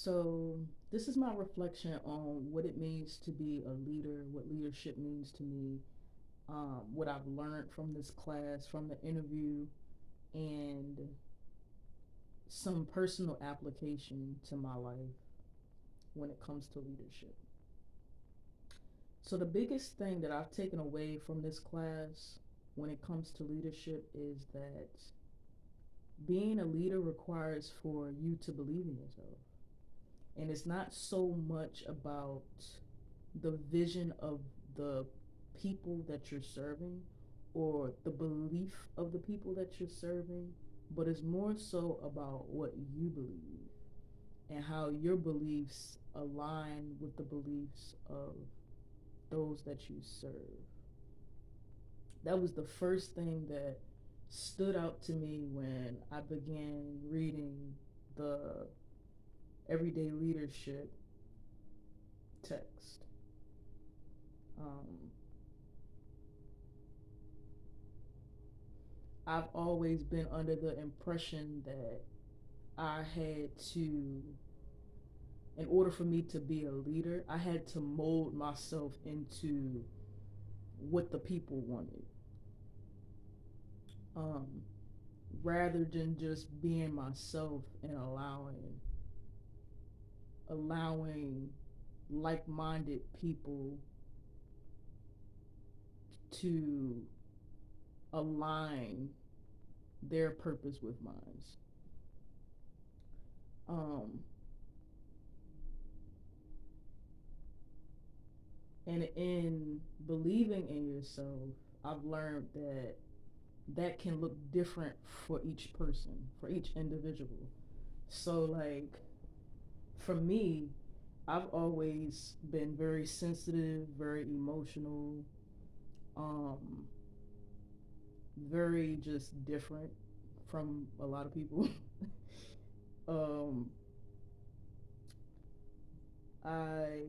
So, this is my reflection on what it means to be a leader, what leadership means to me, what I've learned from this class, from the interview, and some personal application to my life when it comes to leadership. So, the biggest thing that I've taken away from this class when it comes to leadership is that being a leader requires for you to believe in yourself. And it's not so much about the vision of the people that you're serving or the belief of the people that you're serving, but it's more so about what you believe and how your beliefs align with the beliefs of those that you serve. That was the first thing that stood out to me when I began reading the everyday leadership text. Um, I've always been under the impression that I had to, in order for me to be a leader, I had to mold myself into what the people wanted, um, rather than just being myself and allowing like-minded people to align their purpose with mine. Um, and in believing in yourself, I've learned that that can look different for each person, for each individual. So, like, for me, I've always been very sensitive, very emotional, um, very just different from a lot of people. um, I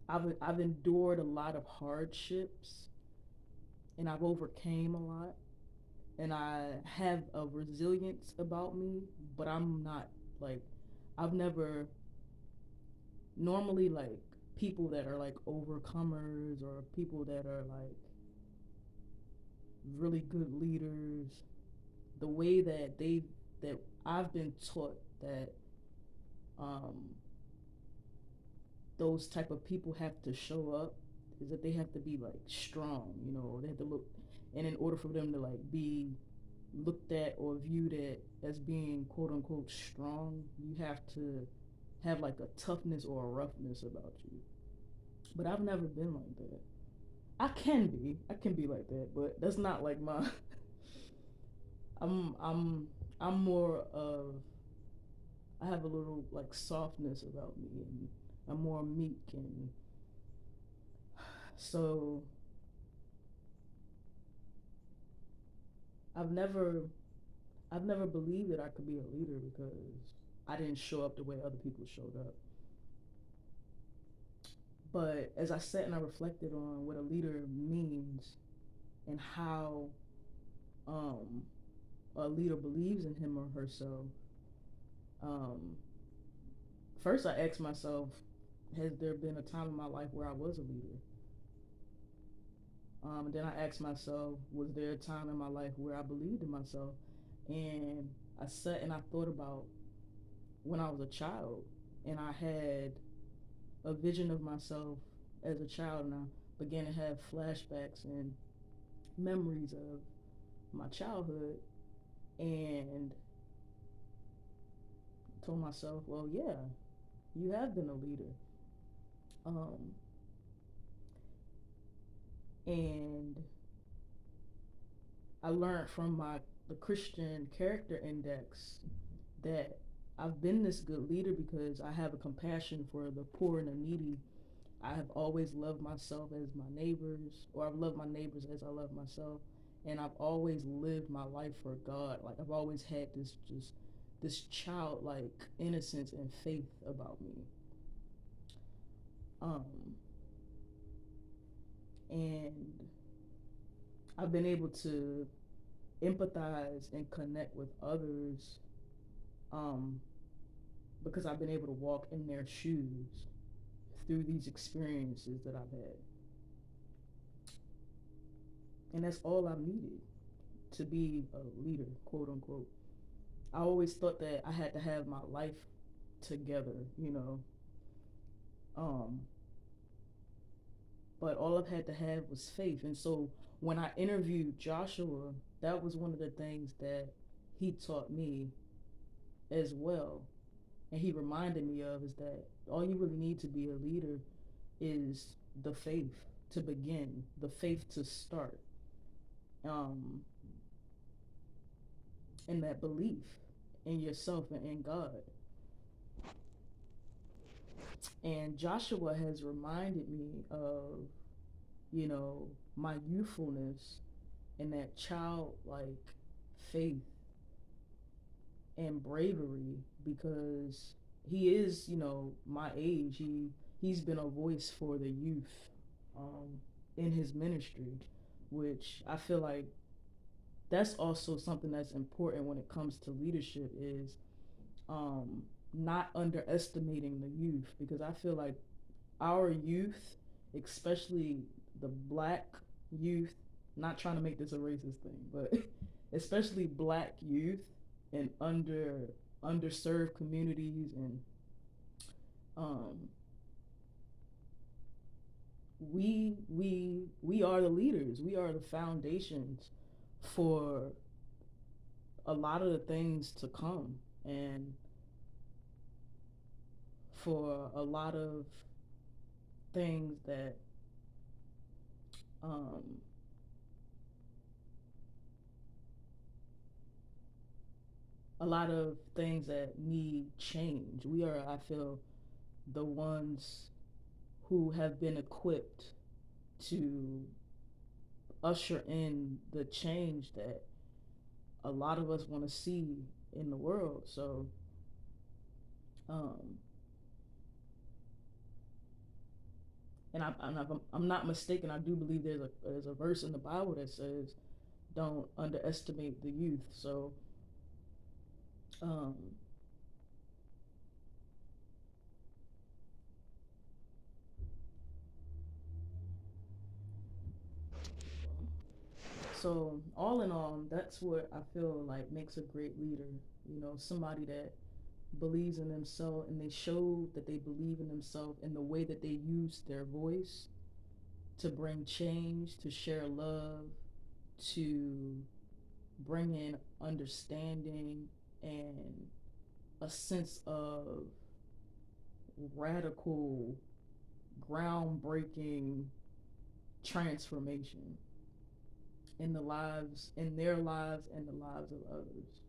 I've endured a lot of hardships and I've overcame a lot and I have a resilience about me, but I'm not like I've never normally like people that are like overcomers or people that are like really good leaders, the way that I've been taught that um those type of people have to show up is that they have to be like strong, they have to look, and in order for them to like be looked at or viewed at as being quote unquote strong, you have to have like a toughness or a roughness about you. But I've never been like that. I can be like that, but that's not like my I'm I'm I'm more of I have a little like softness about me and I'm more meek and so I've never I've never believed that I could be a leader because I didn't show up the way other people showed up. But as I sat and I reflected on what a leader means and how um, a leader believes in him or herself, um, first I asked myself, has there been a time in my life where I was a leader? Then I asked myself, was there a time in my life where I believed in myself? And I sat and I thought about when I was a child and I had a vision of myself as a child and I began to have flashbacks and memories of my childhood and told myself, well, yeah, you have been a leader. Um, and I learned from the Christian character index that I've been this good leader because I have a compassion for the poor and the needy. I have always loved myself as my neighbors, or I've loved my neighbors as I love myself, and I've always lived my life for God. Like I've always had this childlike innocence and faith about me. Um, and I've been able to empathize and connect with others um, because I've been able to walk in their shoes through these experiences that I've had. And that's all I've needed to be a leader, quote unquote. I always thought that I had to have my life together, you know. Um, but all I've had to have was faith. And so when I interviewed Joshua, that was one of the things that he taught me as well. And he reminded me of is that all you really need to be a leader is the faith to begin, the faith to start, um, and that belief in yourself and in God. And Joshua has reminded me of, you know, my youthfulness and that childlike faith and bravery because he is, you know, my age. He's been a voice for the youth in his ministry, which I feel like that's also something that's important when it comes to leadership is um, not underestimating the youth because I feel like our youth, especially the black youth, not trying to make this a racist thing, but especially black youth and underserved communities and um, we are the leaders. We are the foundations for a lot of the things to come and for a lot of things that um, a lot of things that need change. We are, I feel, the ones who have been equipped to usher in the change that a lot of us want to see in the world. So, um, and I'm not mistaken. I do believe there's a verse in the Bible that says, "Don't underestimate the youth." So, um, so all in all, that's what I feel like makes a great leader. You know, somebody that believes in themselves and they show that they believe in themselves in the way that they use their voice to bring change, to share love, to bring in understanding and a sense of radical, groundbreaking transformation in their lives and the lives of others.